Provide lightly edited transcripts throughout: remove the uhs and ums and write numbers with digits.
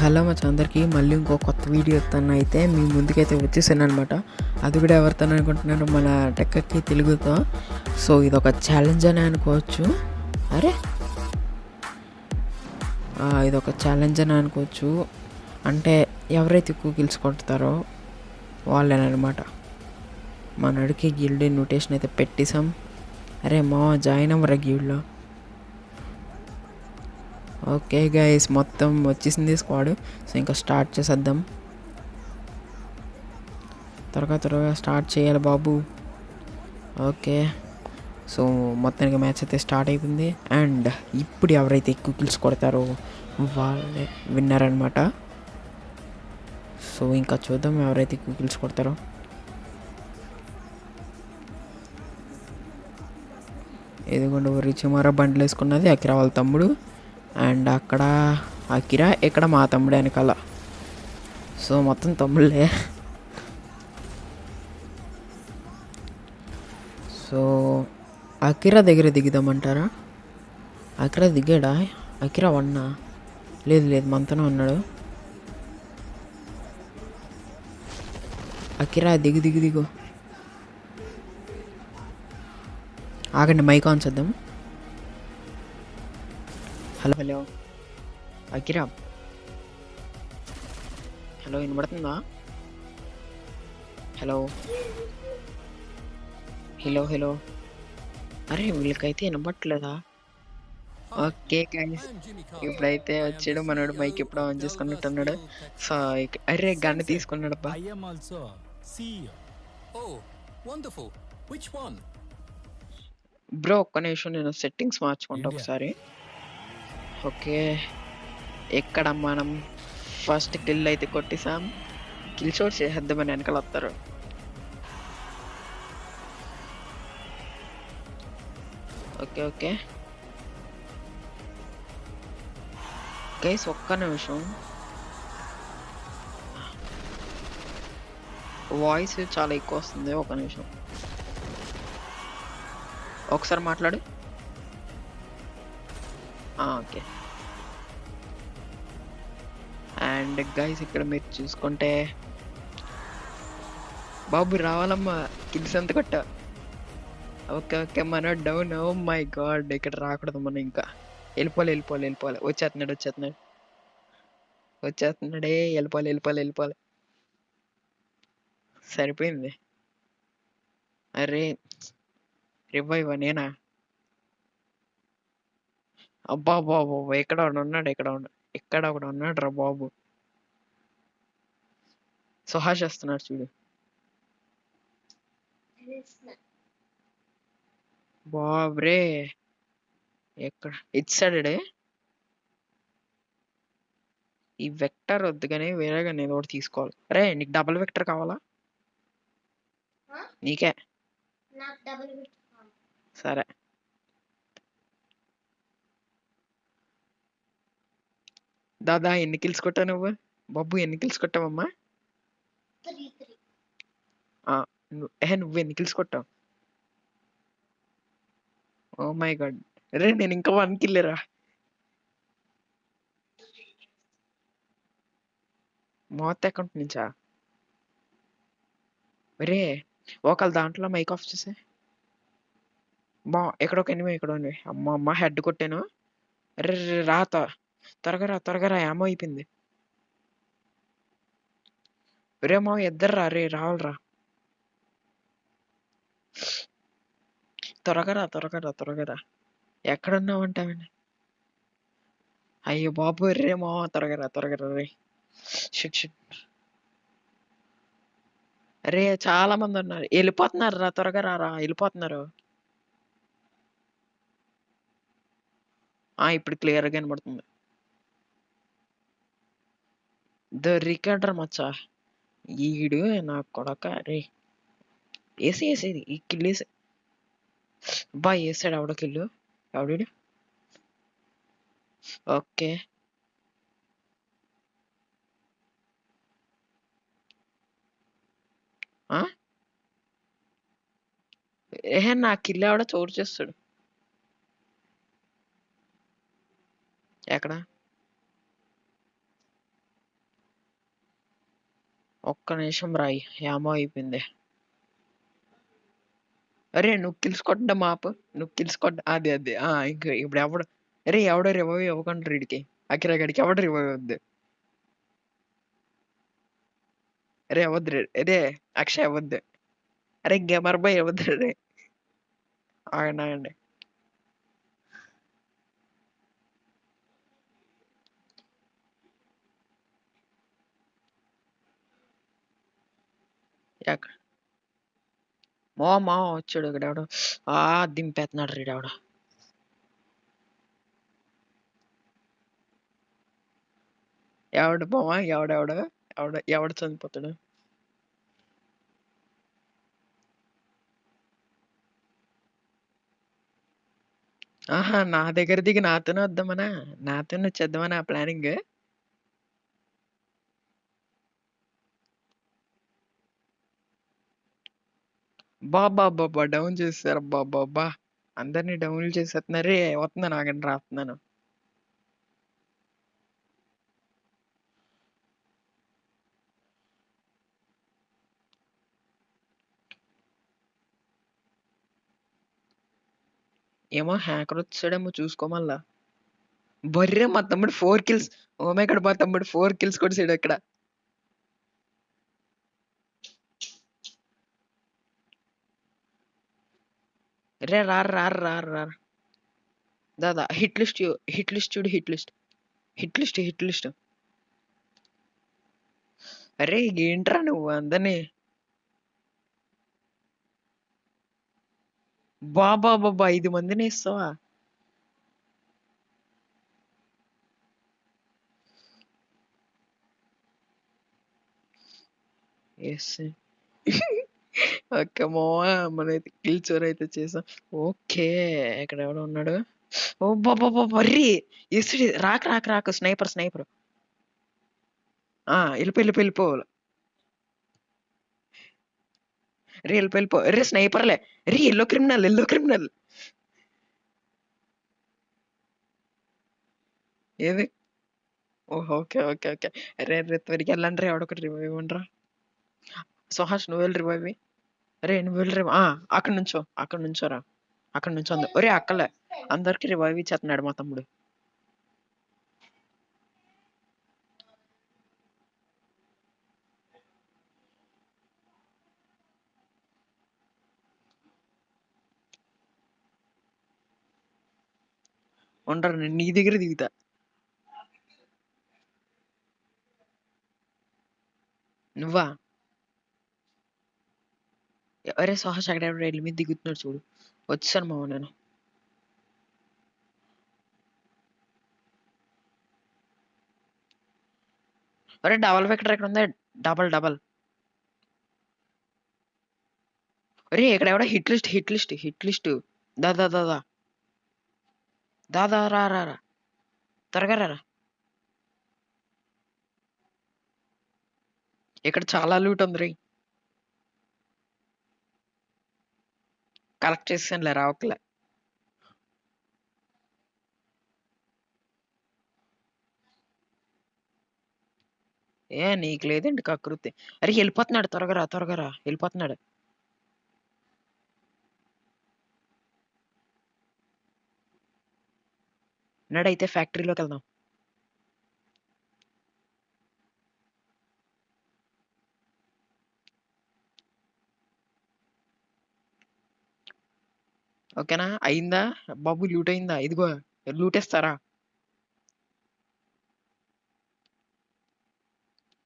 Hello much అందరికీ మళ్ళీ ఇంకో కొత్త వీడియోతో అయితే మీ ముందుకైతే వచ్చేసాను అనమాట. అది కూడా ఎవరితో అనుకుంటున్నాను, మన టెక్కకి తెలుగుతో. సో ఇదొక ఛాలెంజ్ అని అనుకోవచ్చు. ఇదొక ఛాలెంజ్ అని అనుకోవచ్చు. అంటే ఎవరైతే ఎక్కువ కిల్స్ కొడతారో వాళ్ళేనమాట. మన అడికి గిల్డ్ ఇన్విటేషన్ అయితే పెట్టేసాం. జాయిన్ అవ్వరా గిల్డ్లో. ఓకే గైస్, మొత్తం వచ్చేసింది స్క్వాడ్. సో ఇంకా స్టార్ట్ చేసేద్దాం. త్వరగా స్టార్ట్ చేయాలి బాబు. ఓకే, సో మొత్తానికి మ్యాచ్ అయితే స్టార్ట్ అయిపోయింది. అండ్ ఇప్పుడు ఎవరైతే ఎక్కువ కిల్స్ కొడతారో వాళ్ళే విన్నర్ అనమాట. సో ఇంకా చూద్దాం ఎవరైతే ఎక్కువ కిల్స్ కొడతారో. ఎదుగుండా రిచిమారా బండ్లు వేసుకున్నది అకిరా వాళ్ళ తమ్ముడు. అండ్ అక్కడ అకిరా, ఇక్కడ మా తమ్ముడు వెనకాల. సో మొత్తం తమ్ముళ్ళే. సో అకిరా దగ్గర దిగుదామంటారా? అకిరా దిగాడా? అకిరా వన్నా? లేదు మనతోనే ఉన్నాడు. అకిరా దిగు. ఆగండి, మైక్ ఆన్ చేద్దాం. హలో అకిరా, హలో వినబడుతుందా? హలో అరే వీళ్ళకైతే వినబట్టలేదా? ఓకే గైస్, ఇప్పుడైతే వచ్చాడు మనోడు. మైక్ ఎప్పుడో ఆన్ చేసుకున్నట్టు అన్నాడు. సో అరే గన్ను తీసుకున్నాడు అబ్బా. బ్రో ఒక్క నిమిషం, నేను సెట్టింగ్స్ మార్చుకుంటా ఒకసారి. ఓకే, ఇక్కడ మనం ఫస్ట్ కిల్ అయితే కొట్టేసాం. కిల్ షాట్ చేసేద్దామని వెనకాల వస్తారు. ఓకే గైస్ ఒక్క నిమిషం, వాయిస్ చాలా ఎక్కువ వస్తుంది. ఒక నిమిషం, ఒకసారి మాట్లాడు. ఓకే. అండ్ గైస్ ఇక్కడ మీరు చూసుకుంటే బాబు రావాలమ్మా, కిల్స్ అంత కొట్ట. ఓకే మన డౌన్. ఓ మై గాడ్, ఇక్కడ రాకూడదు మనం. ఇంకా వెళ్ళిపోవాలి. వచ్చేస్తున్నాడే. వెళ్ళిపోవాలి. సరిపోయింది. అరే రివైవ్ నేనా? అబ్బా బాబు, ఇక్కడ ఒకడు ఉన్నాడు రా బాబు. సుహాష్ వస్తున్నాడు చూడు. బాబ్రే, ఎక్కడ ఇట్ సైడ్? ఈ వెక్టర్ వద్దు కానీ వేరేగా నేను ఒకటి తీసుకోవాలి. రే నీకు డబుల్ వెక్టర్ కావాలా? నీకే. సరే, దాదా ఎన్ని కిల్స్ కొట్టావు నువ్వు? బాబు ఎన్ని కిల్స్ కొట్టావమ్మా? నువ్వు ఎన్ని కిల్స్ కొట్టావు? ఓ మై గాడ్, రే నేను ఇంకా 1 కిల్ రా. మొత్తం అకౌంట్ నుంచా? రే ఒకళ్ళ దాంట్లో మైక్ ఆఫ్ చేసే. ఎక్కడ ఒక ఎనిమిది, ఇక్కడ ఉంది. అమ్మ హెడ్ కొట్టాను. రే త్వరగా రా, ఏమో అయిపోయింది. రే ఇద్దరు రా, రావాలరా. త్వరగా రా. ఎక్కడున్నావంటావండి? అయ్యో బాబు, రే త్వరగా రా రే. షిట్. రే చాలా మంది ఉన్నారు, వెళ్ళిపోతున్నారు రా. త్వరగా రా, వెళ్ళిపోతున్నారు. ఇప్పుడు క్లియర్గా కనబడుతుంది. ద రికార్డర్ మచ్చా ఈడు నా కొడక. రే వేసేది ఈ కిల్లు వేసి. వేసాడు ఎవడో కిల్లు. ఎవడు? ఓకే, నా కిల్లు ఎవడో చోటు చేస్తాడు. ఎక్కడ? ఒక్క నిమిషం రాయి, ఏమో అయిపోయింది. అరే నువ్వు కిల్స్ కొట్టడం ఆపు, నువ్వు కిల్స్ కొట్ట అది అది ఇంకా ఇప్పుడు ఎవడు, అరే ఎవడో రివైవ్ ఇవ్వకండి వీడికి, అకిరా గడికి ఎవడు రివైవ్ వద్దు. అరే అవద్దు రే, అరే అక్షయ్ అవద్దు, అరే గేమర్ బాయ్ అవద్దు రే. ఆగండి ఆగండి. ఎక్కడ మా వచ్చాడు ఇక్కడ ఎవడో, దింపేస్తున్నాడు రీడు ఎవడో. ఎవడు మామ, ఎవడు చనిపోతాడు. ఆహా నా దగ్గర దిగి నాతోనే వద్దామనా, నాతోనే వచ్చేద్దామనా ప్లానింగ్. బాబా డౌన్ చేస్తారు బాబా, అందరినీ డౌన్లు చేసేస్తున్నారు. వస్తున్నాను ఆగండి రాస్తున్నాను. ఏమో హ్యాకర్ వచ్చాడేమో చూసుకోమల్లా. బర్రే మా తమ్ముడు 4 కిల్స్, ఓమే మా తమ్ముడు 4 కిల్స్ కొట్టాడు ఇక్కడ. రే రా దాదా హిట్ లిస్ట్ చూడు, హిట్ లిస్ట్. అరే ఏంట్రా నువ్వు అందరినీ, బాబా 5 మందిని ఇస్తావా? ఎస్. ఓకే మావా, మనైతే కిల్ చోర్ అయితే చేసాం. ఓకే ఇక్కడ ఎవడో ఉన్నాడు. ఓ బాబా వర్రీ ఎసుడి, రాక స్నైపర్. వెళ్ళిపోవాలి. రే వెళ్ళిపో రే, స్నైపర్లే రే, ఎల్లో క్రిమినల్. ఏది? ఓహో ఓకే. రే త్వరగా వెళ్ళండి రే, ఎవడొకటి రివైవ్ ఇవ్వండిరా. సుహాస్ నువ్వు వెళ్ళి రివైవ్. రే నువ్వు వెళ్ళి అక్కడ నుంచోరా, అక్కడ నుంచో అందు. ఒరే అక్కలే, అందరికి రివైవ్ ఇచ్చేస్తున్నాడు మా తమ్ముడు. ఉండరు, నేను నీ దగ్గర దిగుతా. నువ్వా? అరే సుహాస్ అక్కడ రైలు మీద దిగుతున్నాడు చూడు, వచ్చాను మామ నేను. అరే డబల్ వెక్టర్ ఎక్కడ ఉందా? డబల్. అరే ఇక్కడ ఎవడో హిట్ లిస్ట్. దా రా త్వరగా రా. ఇక్కడ చాలా లూట్ ఉంది రే, కలెక్ట్ చేసానులే రావట్లే. నీకు లేదండి కకృతి. అరే వెళ్ళిపోతున్నాడు, త్వరగా రా వెళ్ళిపోతున్నాడు. నడైతే ఫ్యాక్టరీలోకి వెళ్దాం. ఓకేనా, అయిందా బాబు? లూట్ అయిందా? ఇదిగో లూటేస్తారా?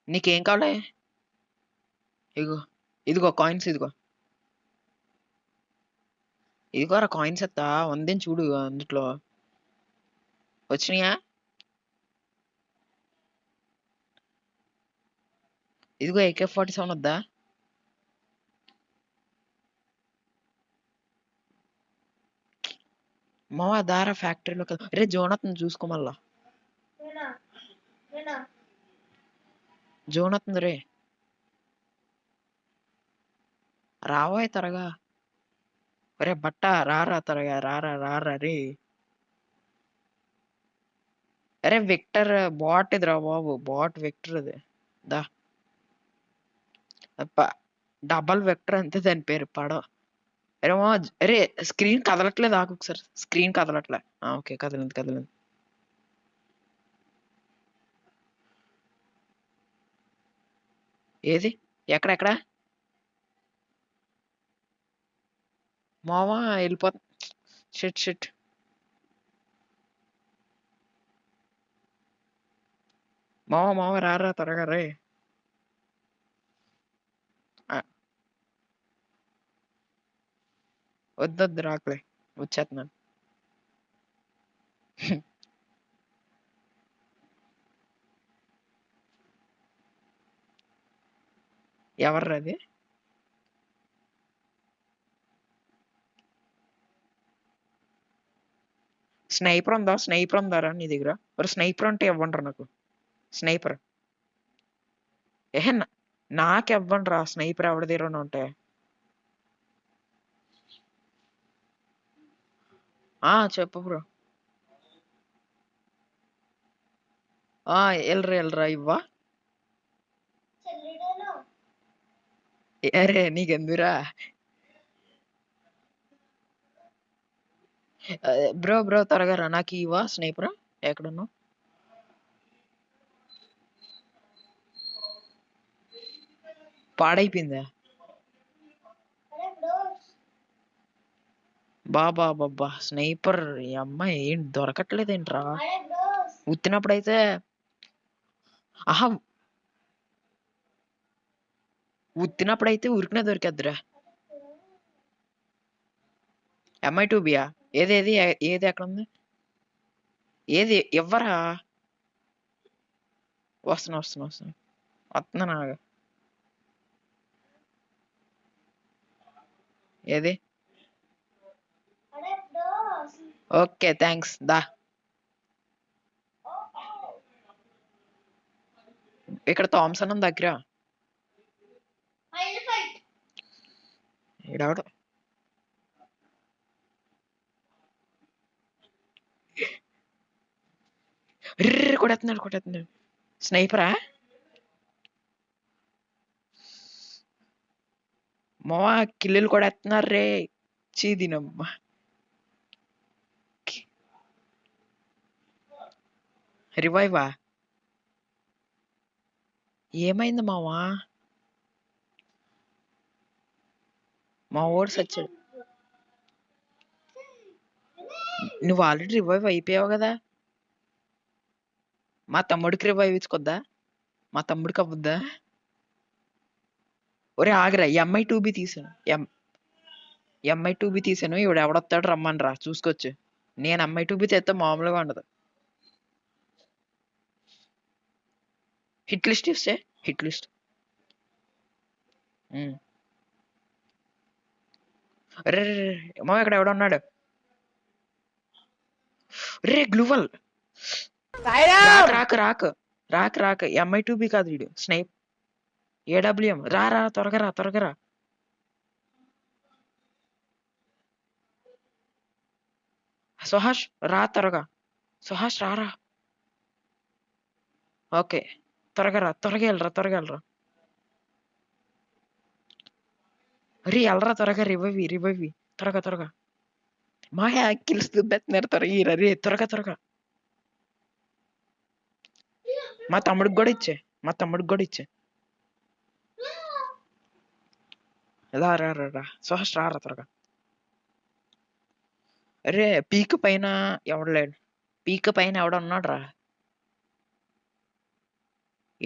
నీకేం కావాలి? ఇదిగో కాయిన్స్, ఇదిగోరా కాయిన్స్ ఎత్తా ఉందేం చూడు అందుట్లో. వచ్చినాయా? ఇదిగో AK-47 వద్దా? మావా దారా ఫ్యాక్టరీలోకి. రే జోనత్ని చూసుకోమల్లా, జోనత్ని రే. రావోయ్ త్వరగా. ఒరే బట్ట రారా త్వరగా, రారా రే. అరే విక్టర్ బాట్ ఇదిరా బాబు, బాట్ విక్టర్ అది. దా అప్ప డబల్ వెక్టర్ అంతే దాని పేరు పడవ. అరేమో అరే స్క్రీన్ కదలట్లేదు, ఆకు ఒకసారి. స్క్రీన్ కదలట్లే. ఓకే, కదలింది కదలింది. ఏది? ఎక్కడెక్కడ? మావా వెళ్ళిపోతా. Shit shit. మావ రారా త్వరగా రే. వద్దొద్దు రాకులే, వచ్చేస్తున్నాను. ఎవర్రా అది? స్నైపర్ ఉందా? స్నైపర్ ఉందారా నీ దగ్గర? మరి స్నైపర్ అంటే ఇవ్వండిరా నాకు. స్నైపర్ ఏహే నాకు ఇవ్వండి రా. స్నైపర్ ఎవరి దగ్గర ఉంటే. చెప్పు బ్రో. ఎల్రా ఇవ్వా. అరే నీకెందురా బ్రో త్వరగా రా, నాకు ఇవ్వా స్నైపర్. ఎక్కడున్నావు? పాడైపోయిందా? బాబా స్నైపర్ ఈ అమ్మాయి ఏం దొరకట్లేదేంట్రా ఉత్తినప్పుడైతే. ఆహా, ఉత్తినప్పుడైతే ఉరికినే దొరికేద్దురా. MI2Bయా? ఏది ఎక్కడ ఉంది? ఏది ఇవ్వరా? వస్తున్నా నాకు. ఏది? ఓకే థ్యాంక్స్ దా. ఇక్కడ థామ్సన్ ఉంది దగ్గర. ఈడవడు. కొట్టేస్తున్నాడు. స్నైపరా? మావా కిల్లులు కొడేస్తున్నారు రే. చీదినమ్మా. రివైవా? ఏమైంది మావా? మా ఓడు సచ్చాడు. నువ్వు ఆల్రెడీ రివైవ్ అయిపోయావు కదా. మా తమ్ముడికి రివైవ్ ఇచ్చుకోద్దా? మా తమ్ముడికి అవ్వద్దా? ఒరే ఆగరా, MI2B తీసాను. MI2B తీసాను. ఇవిడ ఎవడొస్తాడు రమ్మని రా చూసుకోవచ్చు. నేను MI2B చేస్తే మామూలుగా ఉండదు. హిట్ లిస్ట్ ఇస్తే హిట్ లిస్ట్. రే మా ఇక్కడ ఎవడున్నాడు? రే గ్లూవల్. రాక్ MI2B కాదు వీడు. Snipe AWM. రా త్వరగా రా. సుహాష్ రా త్వరగా. సుహాష్ రారా. ఓకే త్వరగా వెళ్ళరా. అరే వెళ్ళరా త్వరగా. రివైవ్ త్వరగా. మాయా కిల్స్ దుబ్బెత్తున్నారు. త్వరగా రే త్వరగా. మా తమ్ముడికి కూడా ఇచ్చే. రా సుహాష్ రారా త్వరగా. అరే పీక్ పైన ఎవడలేడు. పీక్ పైన ఎవడున్నాడు రా.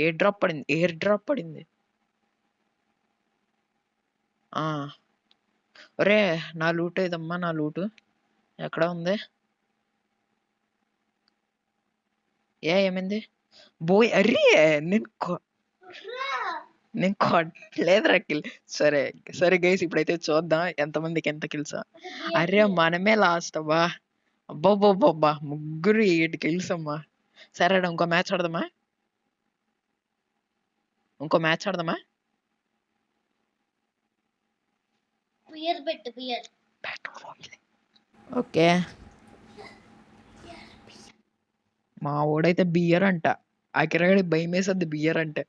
ఎయిర్ డ్రాప్ పడింది. ఒరే నా లూట్ ఏదమ్మా. నా లూటు ఎక్కడ ఉంది? ఏమైంది? బోయ్ అరే నేను కొట్టలేదు రకిల్. సరే గైస్, ఇప్పుడైతే చూద్దాం ఎంతమందికి ఎంత కిల్సా. అరే మనమే లాస్ట్ అబ్బా. అబ్బా 8 కిల్స్ అమ్మా. సరే ఇంకో మ్యాచ్ ఆడదామా? ఓకే. మా ఓడైతే బియర్ అంట. అకిరగడి భయం వేసద్ది బియర్ అంటే.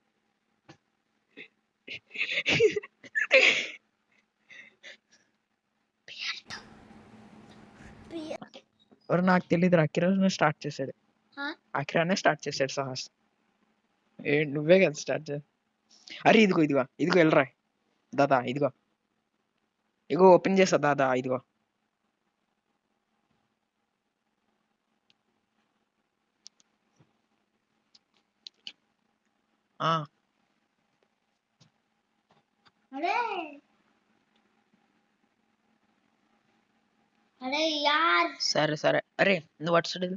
ఎవరు నాకు తెలియదు. అకిరానే స్టార్ట్ చేశాడు. అకిరానే స్టార్ట్ చేశాడు సాహస్. నువ్వే కదా స్టార్ట్ చేసి. అరే ఇదిగో ఇదిగో ఇదిగో వెళ్ళరా దాదా. ఇదిగో ఇగో ఓపెన్ చేసా దాదా. ఇదిగో సరే సరే. అరే నువ్వు అటు సైడ్.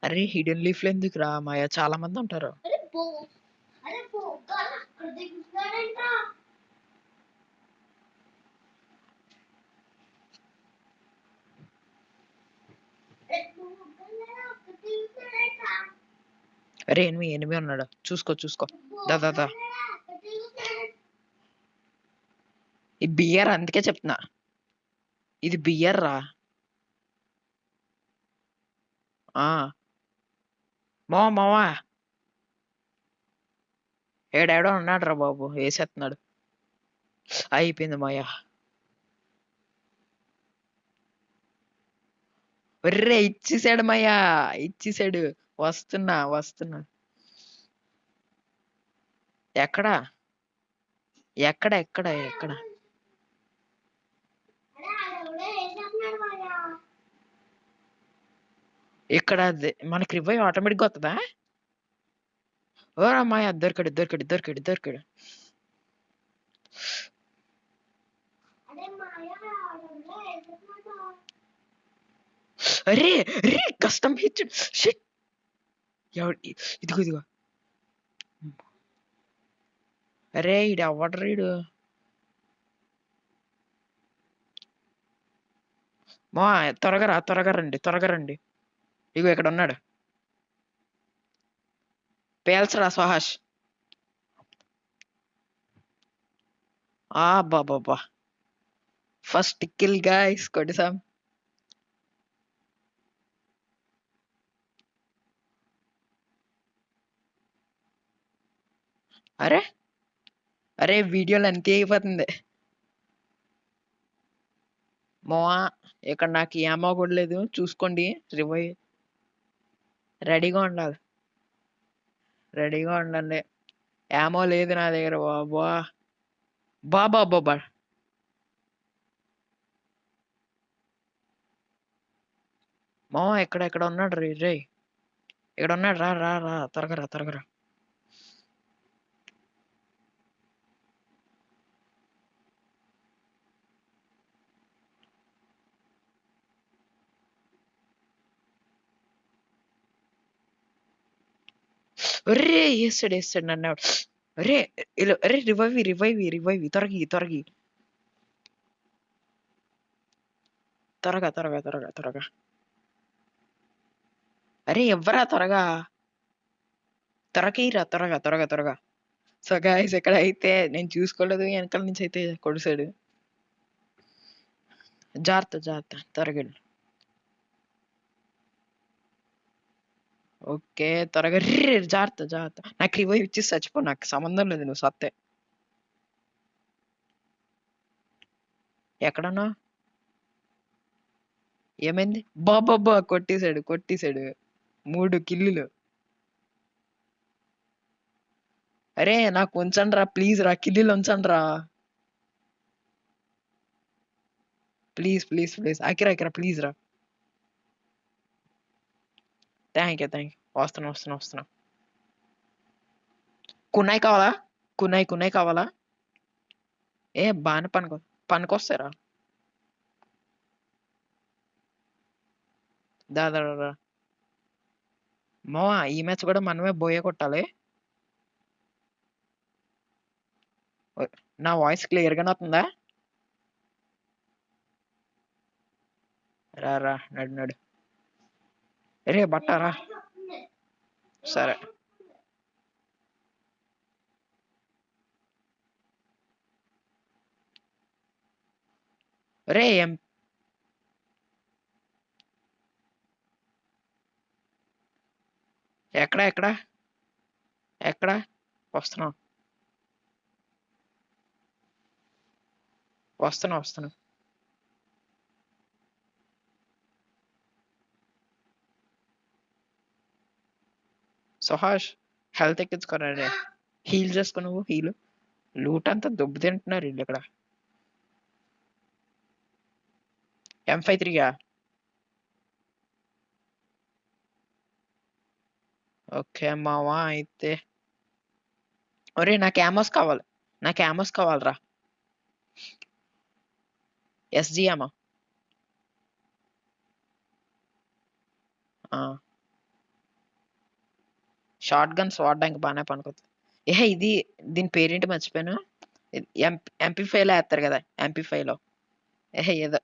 అరే హిడెన్ లీఫ్ లో ఎందుకు రా మాయా, చాలా మంది ఉంటారు. అరే ఎనిమి ఎనిమి ఉన్నాడు, చూసుకో చూసుకో. దాదా ఈ బియర్, అందుకే చెప్తున్నా ఇది బియర్ రా. మావా ఏడాడో ఉన్నాడు రా బాబు, వేసేస్తున్నాడు. అయిపోయింది మాయా. ఒర్రే ఇచ్చేసాడు మాయా, ఇచ్చేసాడు. వస్తున్నా వస్తున్నా. ఎక్కడ ఎక్కడ ఎక్కడ ఎక్కడ? ఇక్కడ మనకి రివైవ్ ఆటోమేటిక్ గా వస్తుందా? ఓరా మాయా, దొరికాడు దొరికాడు దొరికాడు దొరికాడు. అరే అరే కష్టం హిట్. షిట్. ఇదిగో ఇదిగో. అరే ఇడు అవ్వడు రీడు. మా త్వరగా రా, త్వరగా రండి త్వరగా రండి. ఇగో ఇక్కడ ఉన్నాడు. పేల్చరా సుహాష్. బాబా ఫస్ట్ కిల్ గాయ్స్ కొట్టేసాం. అరే అరే వీడియోలో అంతే అయిపోతుంది. మోవా ఇక్కడ నాకు ఏమో కూడా లేదు, చూసుకోండి. రివైవ్ రెడీగా ఉండాలి, రెడీగా ఉండండి. ఏమో లేదు నా దగ్గర బాబా. బాబా బాబా మామ ఎక్కడ ఎక్కడ ఉన్నాడు రే రే. ఇక్కడ ఉన్నాడు, రా రా రా త్వరగా రా త్వరగా రా. ఒర్రే వేస్తాడు వేస్తాడు నన్ను. అరే అరే రివైవ్ రివైవ్ రివైవ్, త్వరగి త్వరగి త్వరగా త్వరగా త్వరగా త్వరగా. అరే ఎవ్వరా త్వరగా త్వరగా త్వరగా త్వరగా త్వరగా. సో గాయస్ ఎక్కడ అయితే నేను చూసుకోలేదు, వెనకాల నుంచి అయితే కొడిసాడు. జాగ్రత్త జాగ్రత్త త్వరగా. ఓకే త్వరగా రే, జాగ్రత్త జాగ్రత్త. నాకు రివైవ్ ఇచ్చి చచ్చిపో, నాకు సంబంధం లేదు, నువ్వు సత్తే. ఎక్కడన్నా ఏమైంది? బాబాబ్బా కొట్టేశాడు కొట్టేశాడు. 3 కిల్లులు. అరే నాకు ఉంచండి రా ప్లీజ్ రా, కిల్లీలు ఉంచండి రా please please please. Akira Akira please రా. Thank you thank you. వస్తున్నా వస్తున్నా వస్తున్నా. కున్నాయి కావాలా? కున్నాయి కున్నాయి కావాలా? బాగానే పనికొస్తారా? దాదా మోవా ఈ మ్యాచ్ కూడా మనమే బోయే కొట్టాలి. నా వాయిస్ క్లియర్ గానే వస్తుందా? రా రా నడు నడు. రే బట్టారా. సరే రే ఎక్కడ ఎక్కడ ఎక్కడ వస్తున్నావు? వస్తున్నా. సుహాష్ హెల్త్ ఎక్కించుకోరా రే. హీల్ చేసుకో నువ్వు హీల్. లూట్ అంతా దొబ్బు తింటున్నారు వీళ్ళు ఇక్కడ. M53 ఓకే మావా అయితే. ఒరే నాకు యామోస్ కావాలరా. SG ammo. షార్ట్ గన్స్ వాడడానికి బాగానే పనుకొస్తుంది. ఇది దీని పేరేంటి మర్చిపోయాను. MP5 లో వేస్తారు కదా, MP5 లో. ఏదో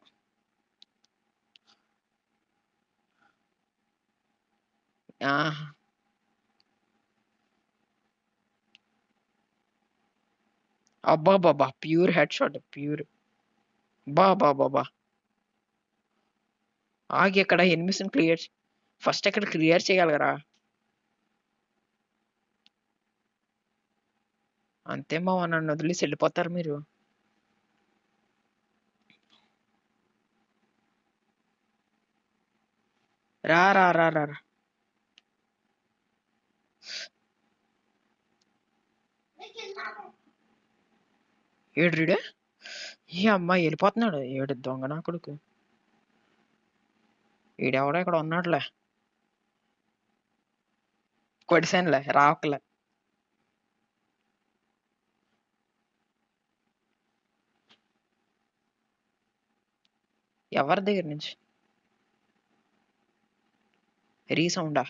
అబ్బా బాబా, ప్యూర్ హెడ్ షాట్, ప్యూర్. బాబా ఆగి అక్కడ ఎనిమిస్ ఫస్ట్ అక్కడ క్లియర్ చేయాలి కదా. అంతే మావా, నన్ను వదిలేసి వెళ్ళిపోతారు మీరు. రా రా రా రా రా. ఏడు ఈ అమ్మాయి వెళ్ళిపోతున్నాడు. ఏడు దొంగ నా కొడుకు. ఈడెవడో ఇక్కడ ఉన్నాడులే. కొడిసానులే రావట్లే. ఎవరి దగ్గర నుంచి రీసౌండా?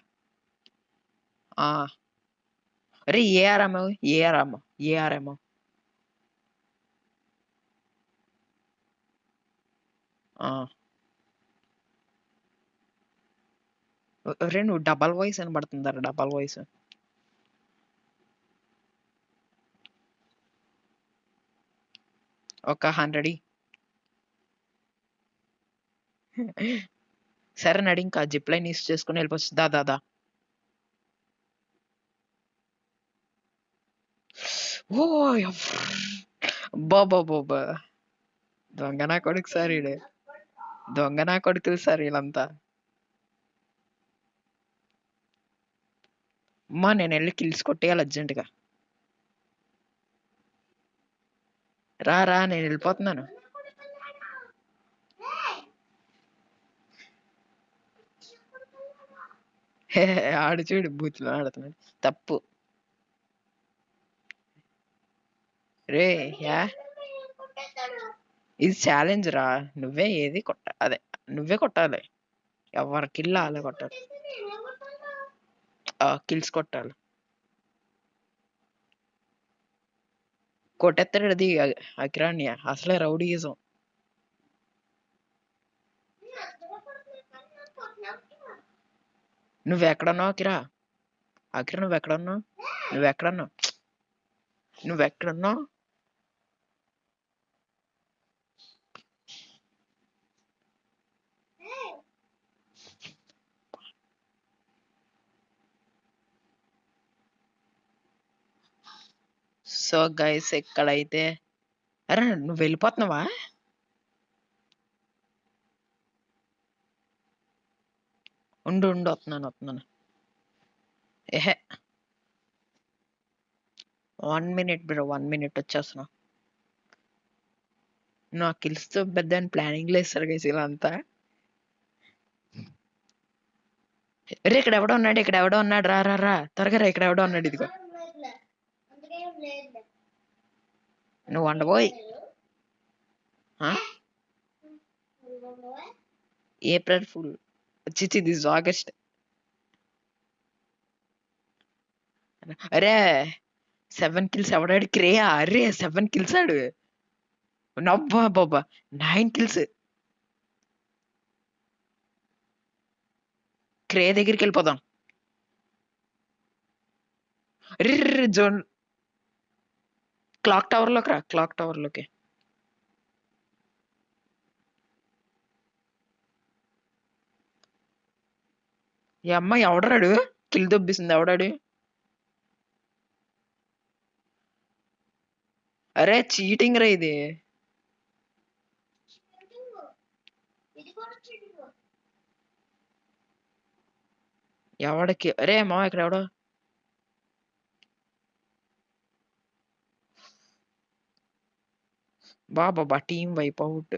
అరే ఏఆర్ఎం. అరే నువ్వు డబల్ వాయిస్ అని పడుతుందారా, డబల్ వాయిస్. ఒక 100. సరే నడి, ఇంకా జిప్ లైన్ యూస్ చేసుకుని వెళ్ళిపోవచ్చు. దాదా ఓ బాబా, దొంగ నా కొడుకు సార్ ఈడు. దొంగ నా కొడుకులు సార్ వీళ్ళంతా. అమ్మా నేను వెళ్ళి కిల్స్ కొట్టేయాలి అర్జెంటుగా. రా నేను వెళ్ళిపోతున్నాను. ఆడు చూడు బూత్లో ఆడుతున్నాడు. తప్పు రే. ఇది ఛాలెంజ్ రా. నువ్వే నువ్వే కొట్టాలి. ఎవరి కిల్ అలా కొట్టాలి. కిల్స్ కొట్టాలి. కొట్టేస్తాడు అది అకిరాన్య. అసలే రౌడీయిజం. నువ్వెక్కడున్నావు అకిరా? నువ్వెక్కడున్నావు? సో గైస్ ఎక్కడైతే, అరే నువ్వు వెళ్ళిపోతున్నావా? ఉండు వస్తున్నాను. ఏహే 1 minute బ్రో, 1 minute వచ్చేస్తున్నా. నువ్వు కిల్స్ తో పెద్ద ప్లానింగ్ లేస్తారు గైస్ ఇలా అంతా. రే ఇక్కడ ఎవడో ఉన్నాడు. రా త్వరగా రా, ఇక్కడ ఎవడో ఉన్నాడు. ఇదిగో నువ్వు వండబోయ్. ఏప్రిల్ ఫుల్ చిచి, దిస్ ఆగస్ట్. అరే 7 kills ఎవడాడు? క్రేయా? అరే 7 kills ఆడు. నవ్వా బాబా 9 kills. క్రే దగ్గరికి వెళ్ళిపోదాం. రే జోన్ క్లాక్ టవర్ లోకి. ఈ అమ్మాయి ఎవడరాడు? కిల్ దొబ్బిస్తుంది ఎవడాడు? అరే చీటింగ్ రా ఇది. ఎవడికి అరే మామ ఇక్కడ ఎవడో బాబా టీం వైప్ అవుట్.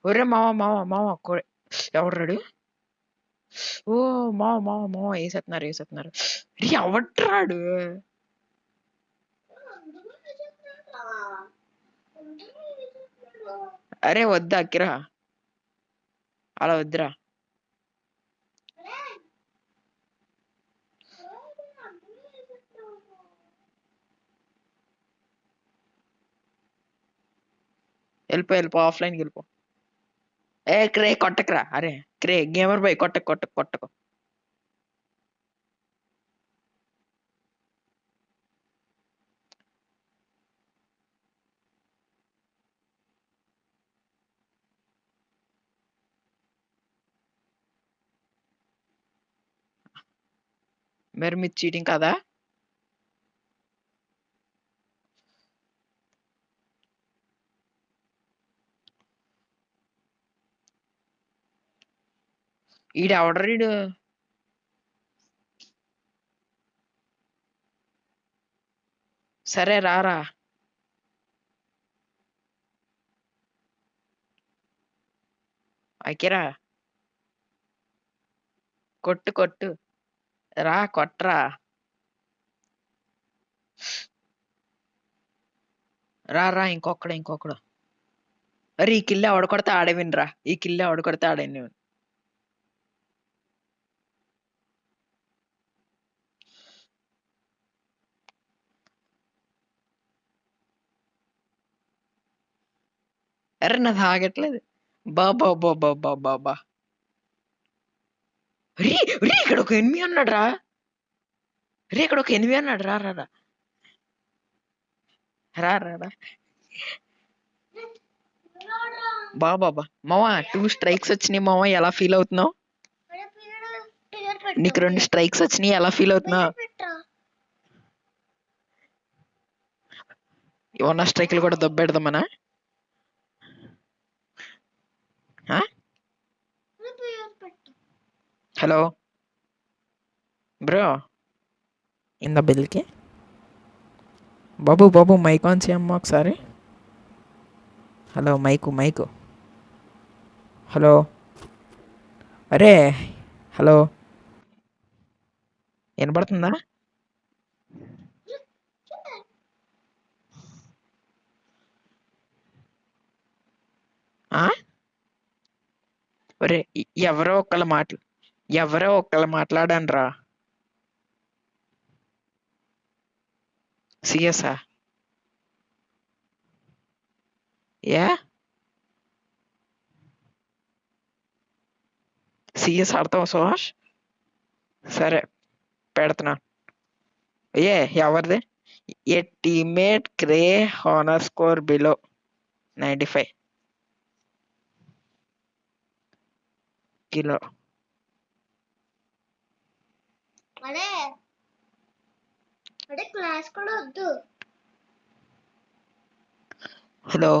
ఒరే మామ ఎవడ్రాడు? ఓ మామ వేసేస్తున్నారు. రీ ఎవడ్రాడు? అరే వద్దా అక్కిరా, అలా వద్దురా. వెళ్ళిపో ఆఫ్లైన్కి వెళ్ళిపో. క్రే కొట్టకరా, అరే క్రే గేమర్ బాయ్ కొట్టకు. మరి మీరు చీటింగ్ కదా? ఈడు సరే రారా. అకిరా కొట్టు రా, కొట్రా. రా ఇంకొకడు. అరే ఈ కిల్లే ఎవడు కొడితే ఆడే వినరా. అరే నాది ఆగట్లేదు. బాబా రీ ఇక్కడ ఒక ఎనిమి అన్నాడు రా. రా బాబా మావా 2 స్ట్రైక్స్ వచ్చినాయి మావా, ఎలా ఫీల్ అవుతున్నావు? నీకు 2 స్ట్రైక్స్ వచ్చినాయి, ఎలా ఫీల్ అవుతున్నావు? ఉన్న స్ట్రైక్లు కూడా దొబ్బెడదామనా? హలో బ్రో, ఇంద బిల్కి బాబు మైక్ ఆన్ చేయమ్మా ఒకసారి. Hello mike hello. అరే హలో, వినపడుతుందా? ఒరే ఎవరో ఒకళ్ళు మాట్లాడండి రా. సిఎస్ఆ సిఎస్ ఆడతావా సుహాష్? సరే పెడుతున్నా. ఎవరిది? ఏ టీమ్మేట్ క్రే హానర్ స్కోర్ బిలో 95 కిలో. హలో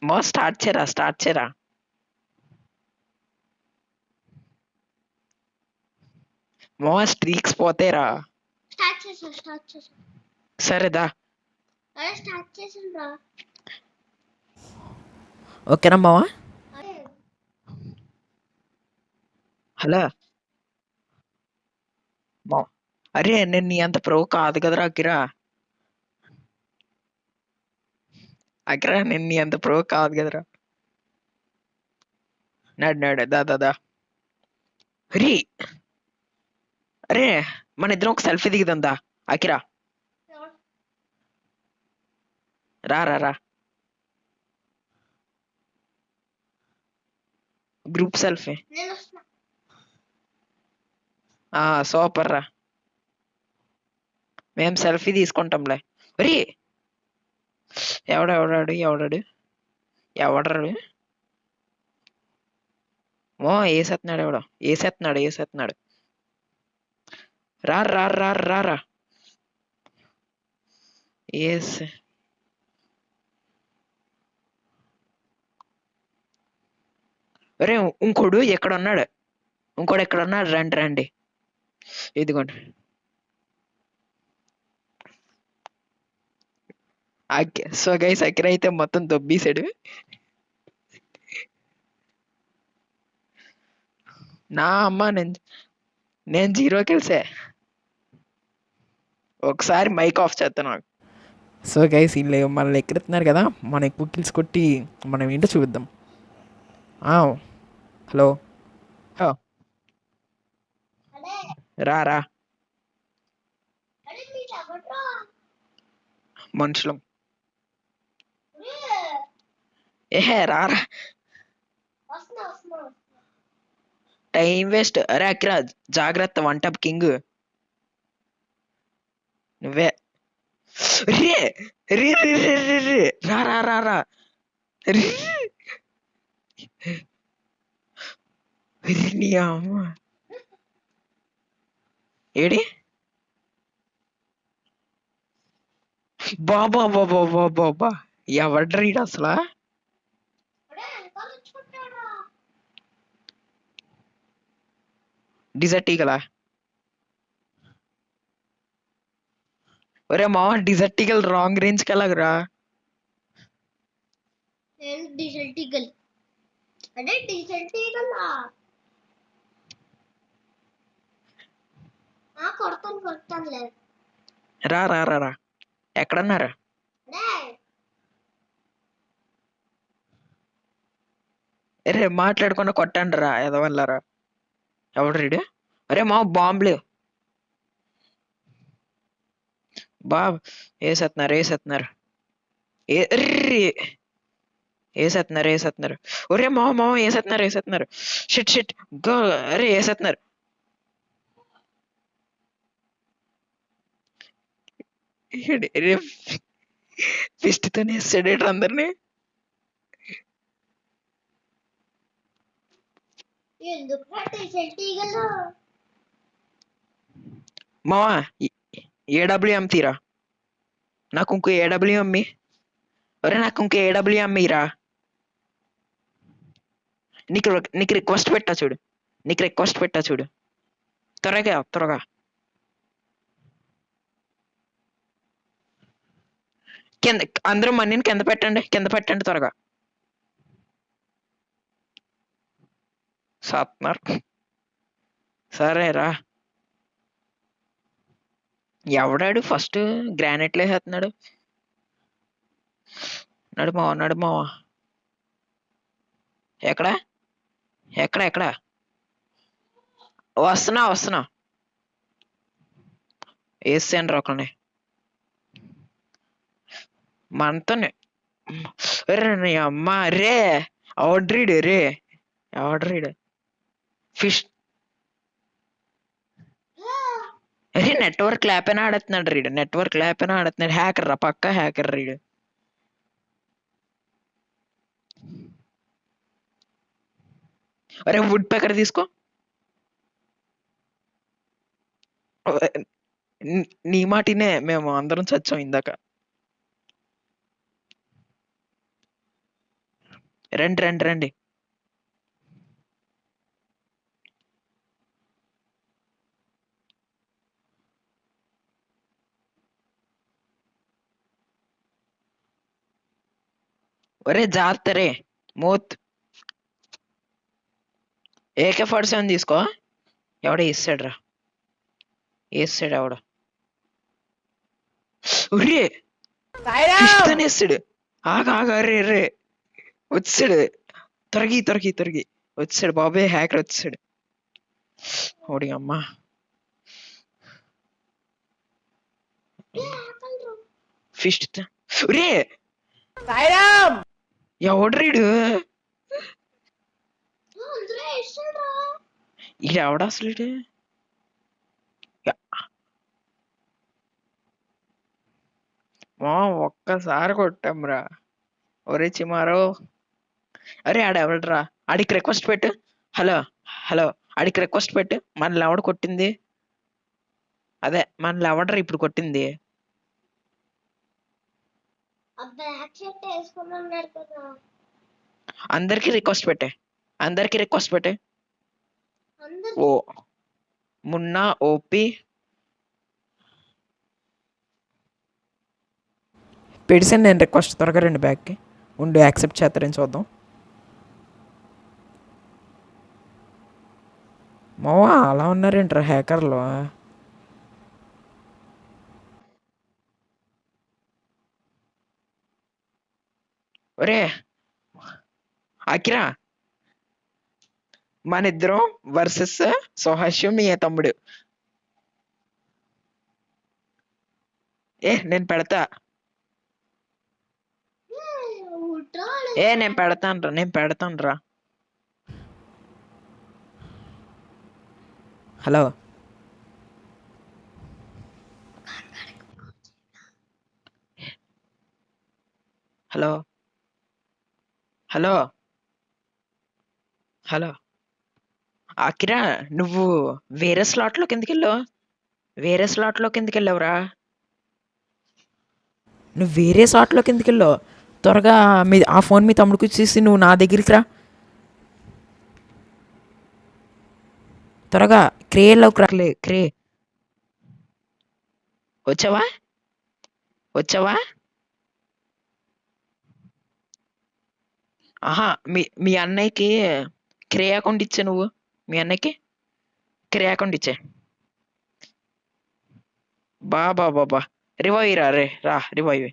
మా స్టార్ట్ చేయరా. మా స్ట్రీక్స్ పోతేరా. సరేదా ఓకేనా మావా? హలో అరే నేను నీ అంత ప్రో కాదు కదరా అకిరా నేను నీ అంత ప్రో కాదు కదరా. నాడు దా అరే మన ఇద్దరం ఒక సెల్ఫీ దిగుదా అకిరా. రా గ్రూప్ సెల్ఫీ. సూపర్ రా, మేము సెల్ఫీ తీసుకుంటాంలే. ఒరే ఎవడాడు వేసేస్తున్నాడు. రా ఏస్ ఒరే ఇంకోడు ఎక్కడ ఉన్నాడు, ఇంకోడు ఎక్కడ ఉన్నాడు, రండి రండి. ఇదిగోండి. సో గైస్ అకిర అయితే మొత్తం దొబ్బేశాడు. నా అమ్మ నేను 0 కిల్సే. ఒకసారి మైక్ ఆఫ్ చేస్తాను. సో గైస్ వీళ్ళు మనల్ని ఎక్కడుతున్నారు కదా, మనం ఎక్కువ కిల్స్ కొట్టి మనం ఏంటో చూద్దాం. హలో రా రా మనుషులం. ఏహే రారా, టైం వేస్ట్. అరే అకిరా జాగ్రత్త, వన్ టప్ కింగ్ నువ్వే. రే రే రే రే రే రే రా రా రా రా రే. నీ అమ్మ ఏడి బాబా బాబా బాబా బాబా, ఎవడ్రీడ్ అసలు? డిజర్ట్ ఈగలా? ఒరే మామ డిజర్ట్ ఈగల్ రాంగ్ రేంజ్ కి వెళ్ళగరా. డిజర్ట్ ఈగల్ అంటే డిజర్ట్ ఈగల్ కొడతాను. రా రా రా రా, ఎక్కడన్నారా? అరే మాట్లాడకుండా కొట్టండి రా ఎదవల్లారా. ఎవడు రీడు? అరే మా బాంబులు బాబ్ వేసేస్తున్నారు వేసేస్తున్నారు వేసేస్తున్నారు వేసేస్తున్నారు. ఒరే మామ వేసేస్తున్నారు వేసేస్తున్నారు. Shit shit go. అరే వేసేస్తున్నారు. ఫిస్ట్తోనే వేస్తాడు అందరినీ. మావా ఏడబ్ల్యూఎం తీరా, నాకు ఇంకో ఏడబ్ల్యూఎం మీ. ఒరే నాకు ఇంకో ఏడబ్ల్యూఎం మీరా. నీకు రిక్వెస్ట్ పెట్టా చూడు, నీకు రిక్వెస్ట్ పెట్టా చూడు. త్వరగా త్వరగా. కింద అందరూ మనీని కింద పెట్టండి, కింద పెట్టండి త్వరగా. సాత్నార్ సరేరా. ఎవడాడు ఫస్ట్ గ్రానైట్లు వేసేస్తున్నాడు? నడుమావా నడుమావా. ఎక్కడ ఎక్కడ ఎక్కడ? వస్తున్నా వస్తున్నా. వేసాను ఒకరిని మనతోనే. రే నీ అమ్మ రే, ఆర్డరీడ్ రే, ఆర్డరీడ్ ఫిష్. అరే నెట్వర్క్ ల్యాప్ అయినా ఆడుతున్నాడు రీడు, నెట్వర్క్ ల్యాప్ అయినా ఆడుతున్నాడు. హ్యాకర్ రా, పక్కా హ్యాకర్ రీడు. అరే వుడ్ పెకర్ తీసుకో. నీ మాటినే మేము అందరం చచ్చాం ఇందాక. రండి రండి రండి. ఒరే జాతరే మూత్. AK-47 తీసుకో. ఎవడ వేసాడు రా, వేసాడు ఎవడ. వేస్తాడు. ఆగా ఆగా రే రే వచ్చాడు. తొరగి తొరగి తొరగి వచ్చాడు బాబాయ్, హ్యాకర్ వచ్చాడు. ఓడి అమ్మా. ఫిస్ట్ రే ఎవడ్రీడు, ఎవడ అసలు ఇడు? మా ఒక్కసారి కొట్టాంరా. ఒరే చిమారో. అరే ఆడెవడరా, ఆడికి రిక్వెస్ట్ పెట్టు. హలో హలో ఆడికి రిక్వెస్ట్ పెట్టు. మనల్ని ఎవడ కొట్టింది? అదే మనల్ని ఎవడరా ఇప్పుడు కొట్టింది? అందరికి రిక్వెస్ట్ పెట్టే, అందరికి రిక్వెస్ట్ పెట్టే. అందరు ఓ మున్నా ఓపి పెడిసాను నేను రిక్వెస్ట్. త్వరగా రండి బ్యాగ్కి. ఉండు యాక్సెప్ట్ చేస్తారని చూద్దాం. మావా అలా ఉన్నారేంట్రా హ్యాకర్లు? ఒరే అకిరా, మన ఇద్దరం వర్సెస్ సుహాష్యం మీ తమ్ముడు. నేను పెడతా. నేను పెడతాను రా. Hello hello hello hello Akira, నువ్వు వేరే స్లాట్లోకి ఎందుకు వెళ్ళావు? వేరే స్లాట్లోకి ఎందుకు వెళ్ళావురా? నువ్వు వేరే స్లాట్లోకి ఎందుకు వెళ్ళావు? త్వరగా ఆ ఫోన్ మీ తమ్ముడికి ఇచ్చేసి నువ్వు నా దగ్గరికి రా. త్వరగా క్రేలోకి రాలే. క్రే వచ్చావా? ఆహా, మీ అన్నయ్యకి క్రే అకౌంట్ ఇచ్చా. నువ్వు మీ అన్నయ్యకి క్రే అకౌంట్ ఇచ్చే. బాబా రివైవ్ రా రివైవ్.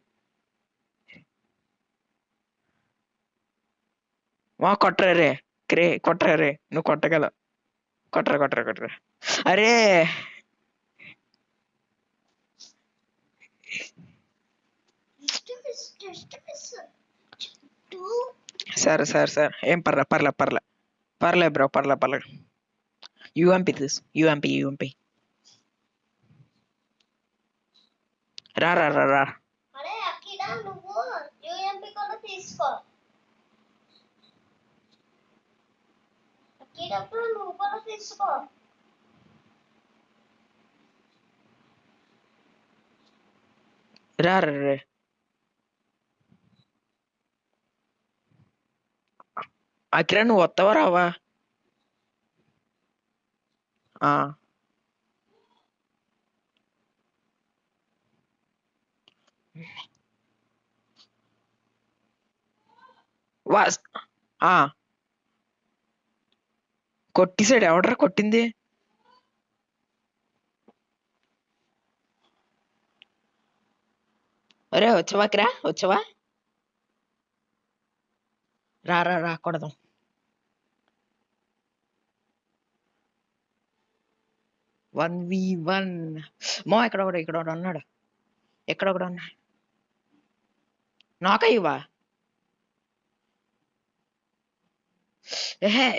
కొట్టరా రే. క్రే కొట్టరా రే. నువ్వు కొట్టగల. కొట్టరా. అరే సరే ఏం పర్లే బ్రో. పర్లే. UMP UMP. రా. అరే అఖిల, నువ్వు యూఎంపీ కూడా తీసుకో. అఖిలప్పుడు నువ్వు కూడా తీసుకో. రా. అకిరా నువ్వు వస్తావా రావా? వాస్ కొట్టిసాడు. ఎవడరా కొట్టింది? అరే వచ్చావా కిరా? వచ్చావా? రా కొడదాం. One V one. ఇక్కడ ఒకడు ఉన్నాడు. ఒకడు ఉన్నాడు. నాకయ్యవా?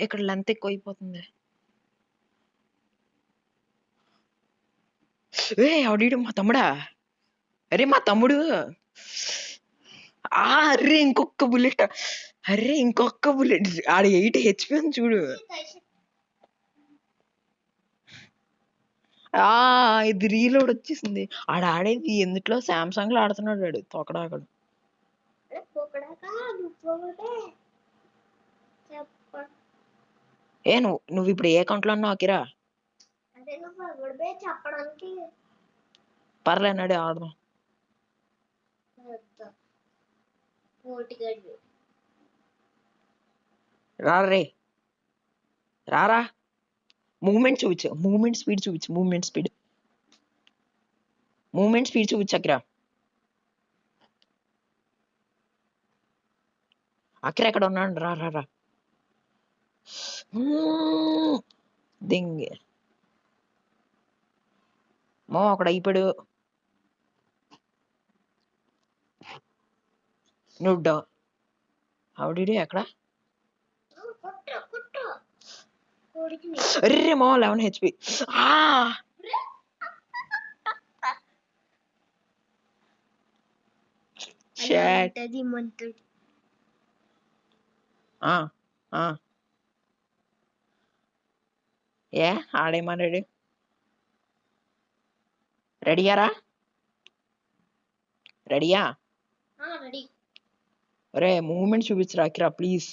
ఇక్కడ లెంత్ ఎక్కువ అయిపోతుంది. ఎవడీడు? మా తమ్ముడా? అరే మా తమ్ముడు. అరే ఇంకొక బుల్లెట్. ఆడ 8 HP అని చూడు. ఇది రీలోడ్ వచ్చేసింది. ఆడేది ఎందుట్లో సామ్సంగ్ లో ఆడుతున్నాడు. వాడు తొకడాకడు. నువ్వు ఇప్పుడు ఏ అకౌంట్ లో ఉన్నావు అకిరా? పర్లేనాడు ఆడదాం. రారా. మూవ్మెంట్ చూపించు. మూవ్మెంట్ స్పీడ్ చూపించు అకిరా. ఎక్కడ ఉన్నాడు? రా. దింగ్ అక్కడ అయిపోయాడు. నువ్వు ఆవిడ ఎక్కడ? అరే 11 HP. ఆడేమన్నాడు? రెడీయా? అరే మూవ్మెంట్ చూపించరా అకిరా ప్లీజ్.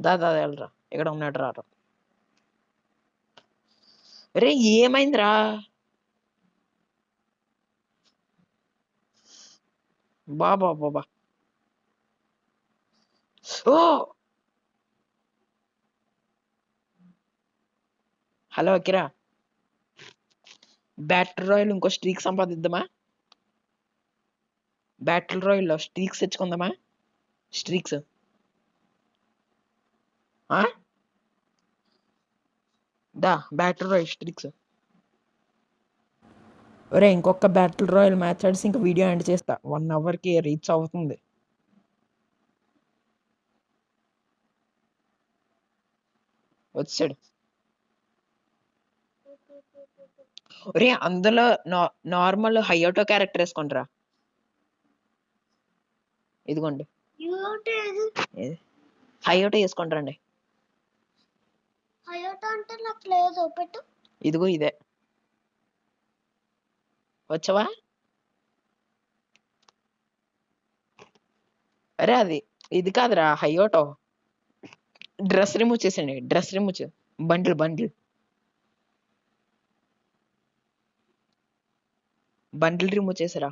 దా వెళ్ళరా, ఇక్కడ ఉన్నాడు రారా. రే ఏమైందిరా? బాబా బాబా. ఓ హలో అకిరా, బ్యాటిల్ రాయల్ ఇంకో స్ట్రీక్ సంపాదిద్దామా? బ్యాటిల్ రాయల్ స్ట్రీక్స్ తెచ్చుకుందామా? స్ట్రీక్స్ దా బ్యాటిల్ రాయల్ స్ట్రీక్స్. ఒరే ఇంకొక బ్యాటిల్ రాయల్ మ్యాచ్ ఆడిసి ఇంకా వీడియో ఎండ్ చేస్తా. 1 అవర్కి రీచ్ అవుతుంది. వచ్చాడు. ఒరే అందులో నార్మల్ హైయోటో క్యారెక్టర్ వేసుకుంటారా? ఇదిగోండి హైయోటో వేసుకుంటారండి. అంటే నాకు లేదు, పెట్టు. ఇదిగో ఇదే. వచ్చావా? అరే అది ఇది కాదురా హైయోటో. డ్రెస్ రిమూవ్ చేసండి, dress remove bundle bundle remove చేసారా?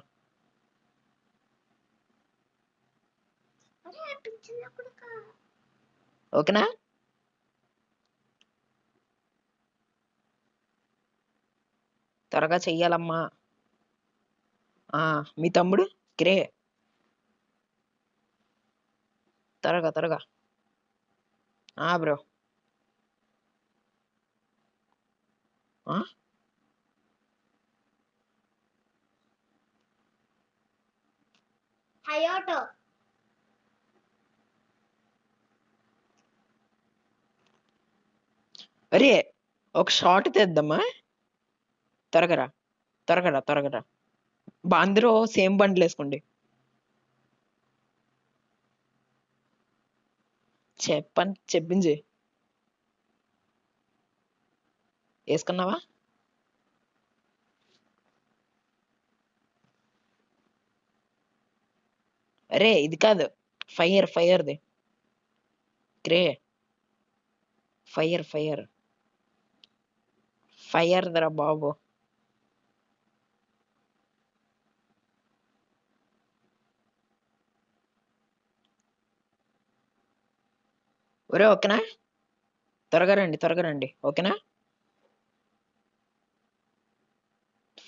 ఓకేనా? త్వరగా చెయ్యాలమ్మా. మీ తమ్ముడు కిరే, త్వరగా. బ్రో. హయోటో అరే ఒక షార్ట్ తెద్దామా? త్వరగా. అందరూ సేమ్ బండ్లు వేసుకోండి. చెప్పింది వేసుకున్నావా? అరే ఇది కాదు, ఫైర్ది క్రే. ఫైర్ దరా బాబు. ఒరే ఓకేనా? త్వరగా రండి. ఓకేనా?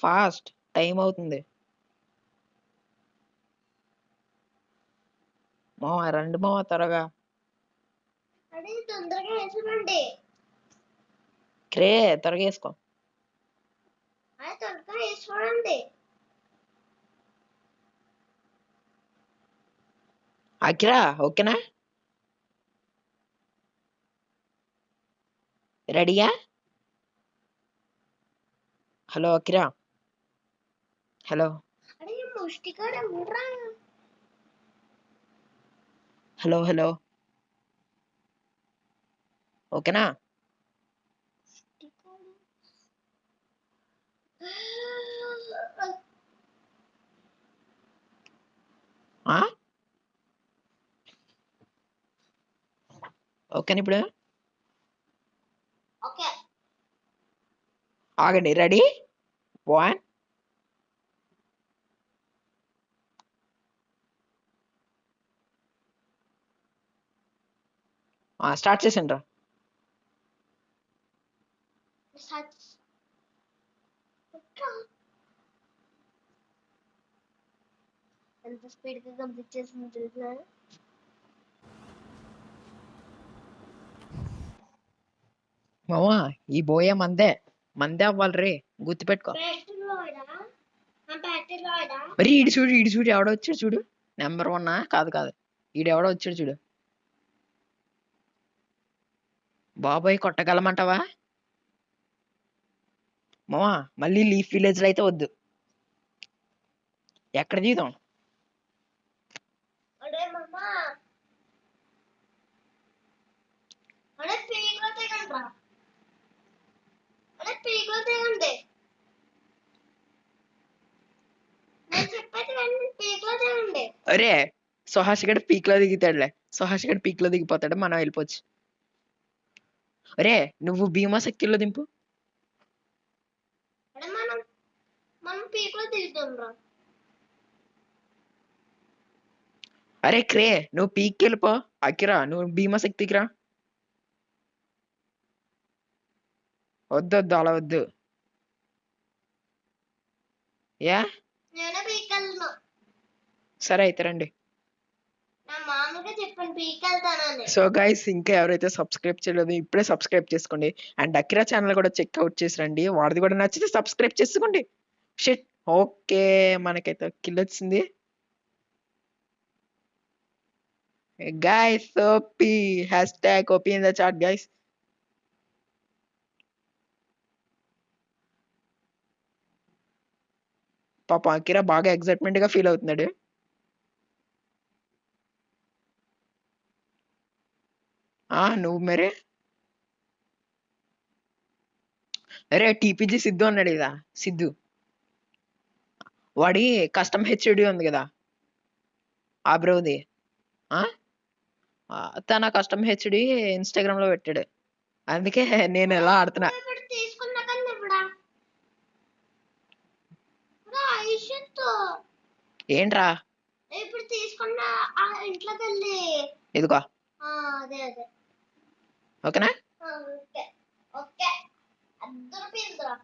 ఫాస్ట్, టైం అవుతుంది. మావా రండి మావా త్వరగా. అదే తొందరగా వేసుకోండి. క్రే త్వరగా వేసుకో. అదే త్వరగా వేసుకోండి. అకిరా ఓకేనా? రెడీయా? Hello Akira. హలో అరే ముష్టికాడ ఉండరా? హలో ఓకేనా? ఓకేనా ఇప్పుడు? ఓకే ఆగండి. రెడీ 1. స్టార్ట్ చేసిండ్రా. ఎంత స్పీడ్ గా కంప్లీట్ చేసింది తెలుసా? మావా ఈ బోయ మందే అవ్వాలి రే, గుర్తుపెట్టుకో. మరి ఈడు చూడు ఎవడో వచ్చాడు చూడు. నెంబర్ 1 కాదు ఈడెవడో వచ్చాడు చూడు. బాబాయ్ కొట్టగలమంటావా? మావా మళ్ళీ లీఫ్ విలేజ్ లో అయితే వద్దు. ఎక్కడ దిగుదాం? అరే సుహాష్ గడ్ పీక్ లో దిగుతాడులే. పీక్ లో దిగిపోతాడు, మనం వెళ్ళిపోవచ్చు. అరే నువ్వు భీమాశక్తిలో దింపు. అంటే మనం పీక్ లో దిగుతాం రా. అరే క్రే నువ్వు పీక్కి వెళ్ళిపో. అకిరా నువ్వు భీమాశక్తికి రా. వద్దు వద్దు అలా వద్దు. యా నేనే పీక్ వెళ్తున్నా. సరే అయితే రండి. నా మామూలుగా చెప్పాను పీక్ వెళ్తానని. సో గైస్ ఇంకా ఎవరైతే సబ్స్క్రైబ్ చేయలేదు ఇప్పుడే సబ్స్క్రైబ్ చేసుకోండి. అండ్ అకిరా ఛానల్ కూడా చెక్అవుట్ చేసి రండి. వాడిది కూడా నచ్చితే సబ్స్క్రైబ్ చేసుకోండి. షిట్ ఓకే మనకైతే కిల్ వచ్చింది. Guys OP hashtag OP in the chat guys. పాప అకిరా బాగా ఎక్సైట్మెంట్ గా ఫీల్ అవుతున్నాడు. నువ్వు మరే. అరే టీపీజీ సిద్ధు అన్నాడు కదా సిద్ధు. వాడి కస్టమ్ హెచ్డి ఉంది కదా ఆ బ్రోది. తన కస్టమ్ హెచ్డి ఇన్స్టాగ్రామ్ లో పెట్టాడు. అందుకే నేను ఎలా ఆడుతున్నా. ఇప్పుడు తీసుకున్నా కానీ ఇప్పుడా ఏంట్రా ఇప్పుడు తీసుకున్న ఆ ఇంట్లోకి వెళ్ళి ఇదిగో అదే అదే ఓకేనా. ఓకే ఓకే అద్దరిపోయిందిరా.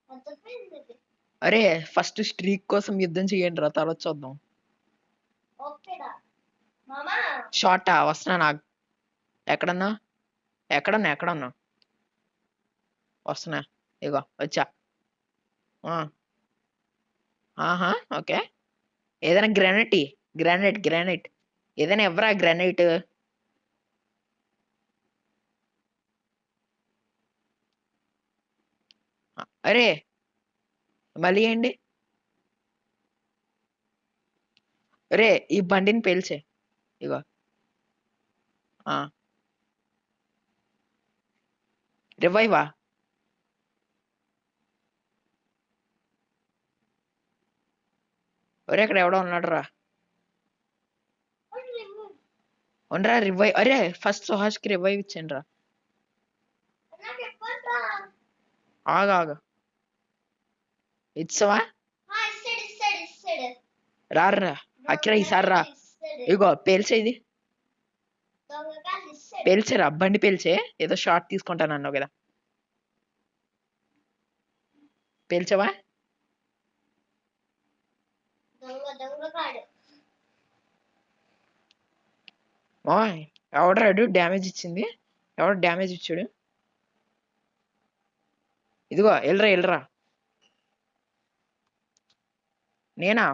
అద్దరిపోయింది. అరే ఫస్ట్ స్ట్రీక్ కోసం యుద్ధం చేయండి రా తర్వాత చూద్దాం. ఓకేడా మామా షార్టా వస్తున్నా నాకు. ఎక్కడన్నా ఎక్కడన్నా వస్తున్నా. ఇగో వచ్చా. ఆహా ఓకే. ఏదైనా గ్రానైట్ ఏదైనా ఎవరా గ్రానైట్. అరే మళ్ళీ ఏంటి. అరే ఈ బండిని పేల్చే. ఇగో రివైవా. ఒరే ఇక్కడ ఎవడో ఉన్నాడు రా. ఉండరా రివైవ్. అరే ఫస్ట్ సుహాష్కి రివైవ్ ఇచ్చాను రా. ఆగా ఇచ్చావా. రారా అకిరా ఈసారి రా. ఇగో పేల్చేది పేల్చేరా బండి పేల్చే. ఏదో షార్ట్ తీసుకుంటాను అన్నావు కదా పేల్చావా. ఎవడరాడు డ్యామేజ్ ఇచ్చింది. ఎవడు డ్యామేజ్ ఇచ్చాడు. ఇదిగో వెళ్ళరా నేనా.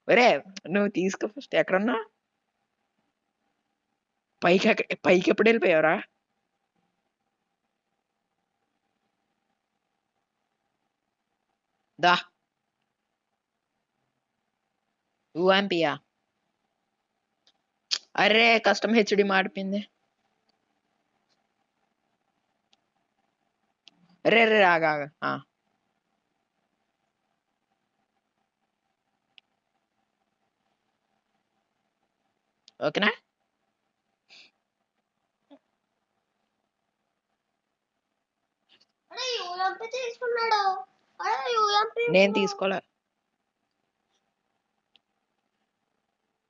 ఒరే నువ్వు తీసుకో ఫస్ట్. ఎక్కడన్నా పైకి ఎప్పుడు వెళ్ళిపోయావరా. దా ఊంపియా. అరే కస్టమ్ హెచ్డి మాడిపోయింది. రే ఆగా ఓకేనా. నేను తీసుకోలే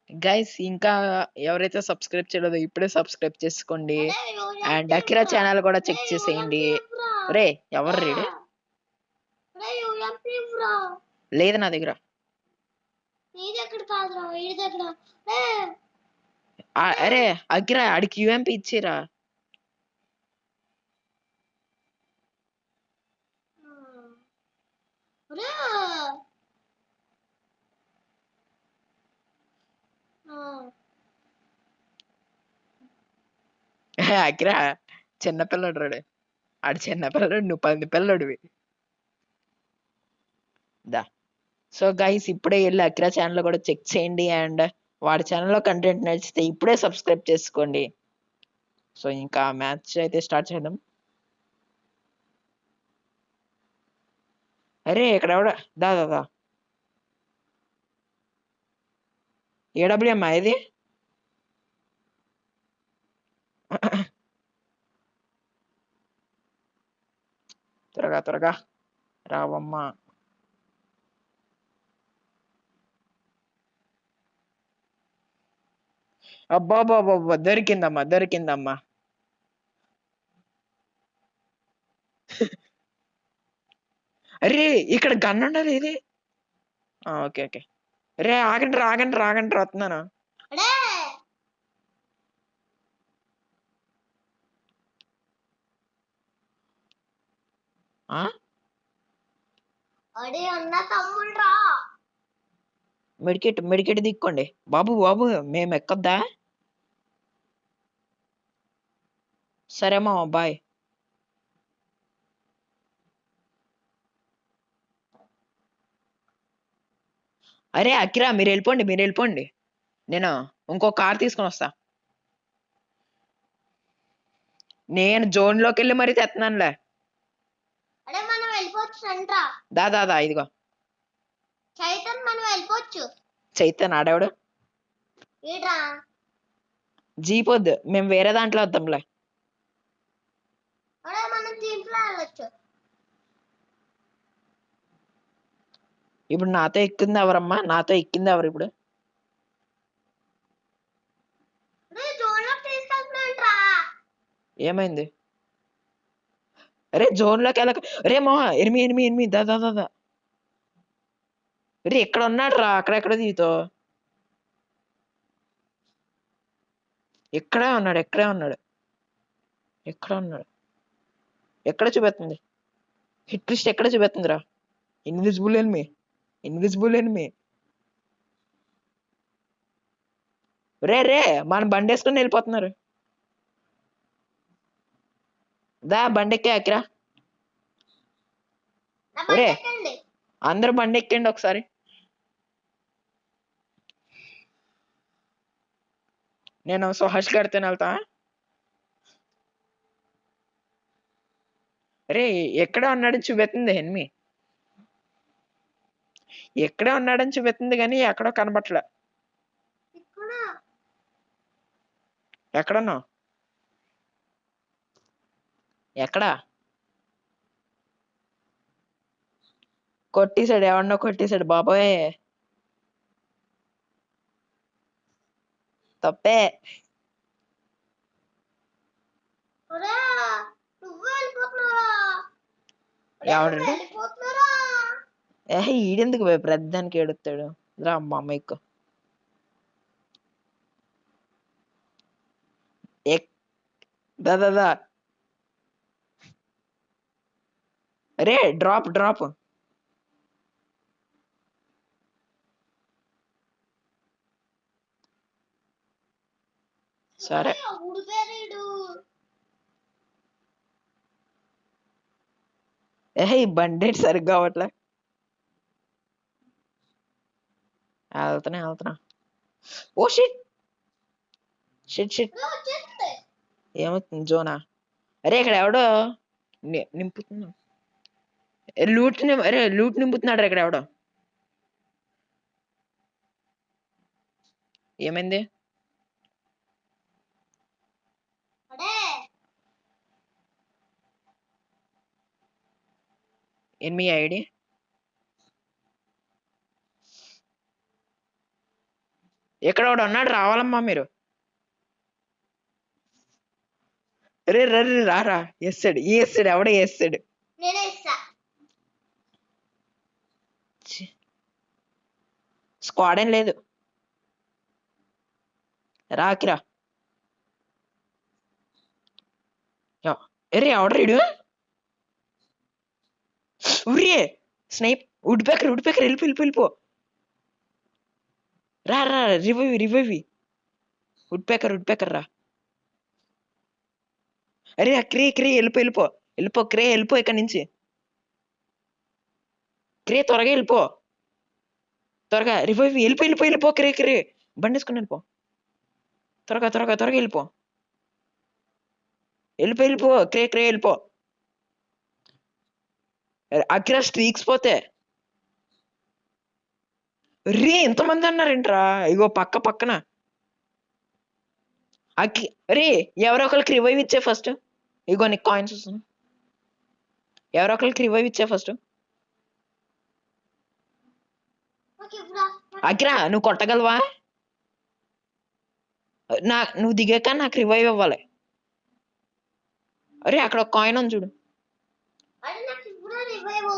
గైస్. ఇంకా ఎవరైతే సబ్స్క్రైబ్ చేయలేదో ఇప్పుడే సబ్స్క్రైబ్ చేసుకోండి. అండ్ అకిరా ఛానల్ కూడా చెక్ చేసేయండి. రే ఎవరు రీడు లేదు నా దగ్గర. అరే అకిరా అడికి యూఎంపీ ఇచ్చిరా. అకిరా చిన్నపిల్లడు రాడు. ఆడు చిన్నపిల్లడు నువ్వు 10 పిల్లడివి. దా సో గైస్ ఇప్పుడే వెళ్ళి అకిరా ఛానల్ కూడా చెక్ చేయండి. అండ్ వాడి ఛానల్లో కంటెంట్ నచ్చితే ఇప్పుడే సబ్స్క్రైబ్ చేసుకోండి. సో ఇంకా మ్యాచ్ అయితే స్టార్ట్ చేద్దాం. అరే ఇక్కడ ఎవడ దా ఏడబ్ల్యూఎం ఇది త్వరగా త్వరగా రావమ్మా. అబ్బా బాబా దొరికిందమ్మా దొరికిందమ్మా. అరే ఇక్కడ గన్ ఉండదు ఇది. Okay okay. రే ఆగండి రాగండి రాగండి వస్తున్నాను. అడే ఆ అడే అన్న తమ్ముడు రా. మెడికెట్ మెడికెట్ దిక్కోండి బాబు బాబు మేము ఎక్కొద్దా? సరే మామ బాయ్. అరే అకిరా మీరు వెళ్ళిపోండి మీరు వెళ్ళిపోండి. నేను ఇంకో కార్ తీసుకొని వస్తా. నేను జోన్లోకి వెళ్ళి మరీ తెస్తున్నానులే. అడే మనం వెళ్ళిపోవచ్చు సంట్రా. దాదా ఇదిగో చైతన్ మనం వెళ్ళిపోవచ్చు. చైతన్ ఆడేవాడు ఈడ్రా. జీప్ వద్దు మేము వేరే దాంట్లో వద్దాంలే. అడే మనం దీంట్లో వెళ్ళొచ్చు. ఇప్పుడు నాతో ఎక్కింది ఎవరమ్మా? నాతో ఎక్కింది ఎవరు ఇప్పుడు? జోన్లోకి తీసుకెళ్తున్నాంట్రా. ఏమైంది? అరే జోన్లోకి వెళ్ళక. రే మా ఎనిమి ఎనిమి ఎనిమి దాదా దాదా. రే ఇక్కడ ఉన్నాడు రా అక్కడెక్కడ దిగుతో. ఎక్కడే ఉన్నాడు ఎక్కడే ఉన్నాడు ఎక్కడ ఉన్నాడు ఎక్కడ చూపెడుతుంది? హిట్ లిస్ట్ ఎక్కడ చూపెడుతుంది రా? Invisible enemy invisible enemy. రే రే మన బండి వేసుకుని వెళ్ళిపోతున్నారు. దా బండి ఎక్కే అకిరా. నా బండి ఒరే ఎక్కండి. అందరూ బండి ఎక్కండి ఒకసారి. నేను సుహాష్ గారితో వెళ్తా. రే ఎక్కడ ఉన్నాడని చూపెడుతుంది ఎనిమి. ఎక్కడే ఉన్నాడని చూపెడుతుంది కానీ ఎక్కడో కనబట్లే. ఇక్కడ ఎక్కడున్నావు? ఎక్కడా? కొట్టేశాడు ఎవడన్నా కొట్టేశాడు బాబోయ్. తప్పే. ఒరే నువ్వు వెళ్ళిపోతున్నారా? ఎవడండి? వెళ్ళిపోతున్నారా? ఈడెందుకు పెద్దానికి ఏడుస్తాడు? రా అమ్మ అమ్మ ఎక్కువ. దాదా రే డ్రాప్ డ్రాప్. సరే ఊడిపోయాడు. ఈ బండి సరిగ్గా అవట్లే. వెళ్తున్నా. Oh shit shit shit. వచ్చేస్తుంది. ఏమవుతుంది జోనా? అరే ఇక్కడ ఎవడో నింపుతున్నా. అరే లూట్ నింపుతున్నాడు ఇక్కడ ఎవడో. ఏమైంది? అడే మీ ఐడి ఎక్కడ ఒకడు ఉన్నాడు రావాలమ్మా మీరు. రే రే రారా. వేస్తాడు ఎవడో వేస్తాడు. నేనే ఇస్తా. స్క్వాడ్ ఏం లేదు. రాకిరా. ఎరే ఎవడ రీడు? ఉరే స్నైప్. వుడ్ పేకర్ వెళ్ళిపో. రా రివైవ్. వుడ్ పేకర్ రా. అరే క్రే వెళ్ళిపో క్రే వెళ్ళిపో ఇక్కడ నుంచి. క్రే త్వరగా వెళ్ళిపో. త్వరగా రివైవ్ వెళ్ళిపో క్రే బండి వేసుకుని వెళ్ళిపో. త్వరగా వెళ్ళిపో. క్రే వెళ్ళిపో. అకిరా స్ట్రీక్స్ పోతే రే ఎంతమంది అన్నారేంట్రా? ఇగో పక్కన అక్కి. రే ఎవరో ఒకరికి రివైవ్ ఇచ్చే ఫస్ట్. ఇగో నీకు కాయిన్స్ వస్తుంది. ఎవరో ఒకరికి రివైవ్ ఇచ్చే ఫస్ట్. నాకు ఇవ్వరా అకిరా నువ్వు కొట్టగలవా? నువ్వు దిగాక నాకు రివైవ్ ఇవ్వాలి. అరే అక్కడ ఒక కాయిన్ ఉంది చూడు. అరే నాకు ఇవ్వరా రివైవ్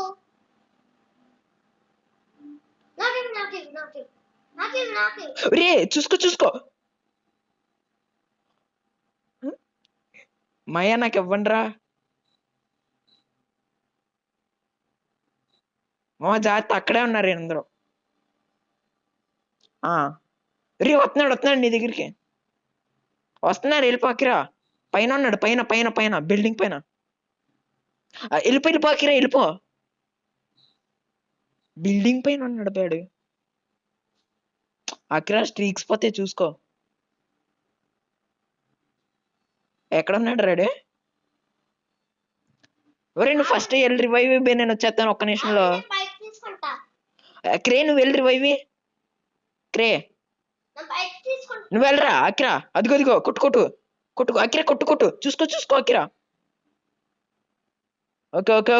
నాకు రే చూసుకో మయ్య నాకు ఇవ్వండిరా. మా జాగ్రత్త అక్కడే ఉన్నారు అందరూ. రే వస్తున్నాడు నీ దగ్గరికి వస్తున్నాడు. వెళ్ళిపోకిరా. పైన ఉన్నాడు పైన బిల్డింగ్ పైన. వెళ్ళిపోకిరా వెళ్ళిపో. బిల్డింగ్ పైన ఉన్నాడు పేడు. అకిరా స్ట్రీక్స్ పోతే చూసుకో. ఎక్కడ ఉన్నాడు రెడీ? ఒరే నువ్వు ఫస్ట్ వెళ్ళి రివైవ్ ఇవ్వి, నేను వచ్చేస్తాను ఒక్క నిమిషంలో. బైక్ తీసుకుంటా. క్రే నువ్వు వెళ్ళి రివైవ్ క్రే. నా బైక్ తీసుకుంటా. నువ్వు వెళ్ళరా అకిరా. అదిగో కొట్టు అకిరా కొట్టు చూసుకో అకిరా.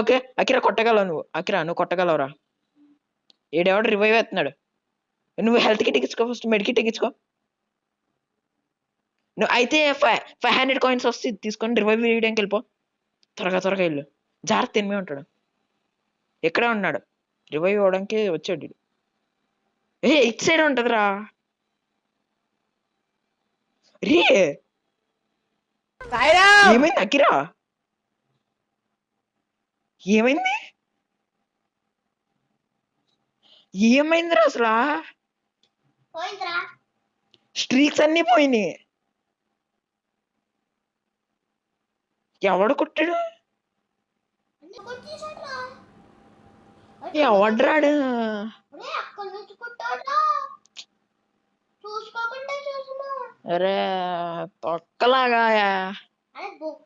ఓకే అకిరా కొట్టగలవు నువ్వు. అకిరా నువ్వు కొట్టగలవురా. ఏడెవడు రివైవ్ అవుతున్నాడు. నువ్వు హెల్త్ కిట్ ఎక్కించుకో ఫస్ట్. మెడ్ కిట్ ఎక్కించుకో. నువ్వు అయితే 500 కాయిన్స్ వస్తే తీసుకొని రివైవ్ వేయడానికి వెళ్ళిపో. త్వరగా వెళ్ళు. జాగ్రత్త ఎనిమి ఉంటాడు. ఎక్కడే ఉన్నాడు. రివైవ్ అవ్వడానికి వచ్చాడు. ఇట్ సైడ్ ఉంటదిరా. రే ఏమైంది అకిరా? ఏమైందిరా అసలు? పోయిందిరా. స్ట్రీక్స్ అన్ని పోయినాయి. ఎవడు కొట్టాడు? కొట్టేసాడ్రా. ఎవడ్రాడు? ఒరే అక్కడ నుంచి కొట్టాడ్రా. చూసుకోకుండా చూసుమా. అరే తొక్కలాగా. అరే బొక్క.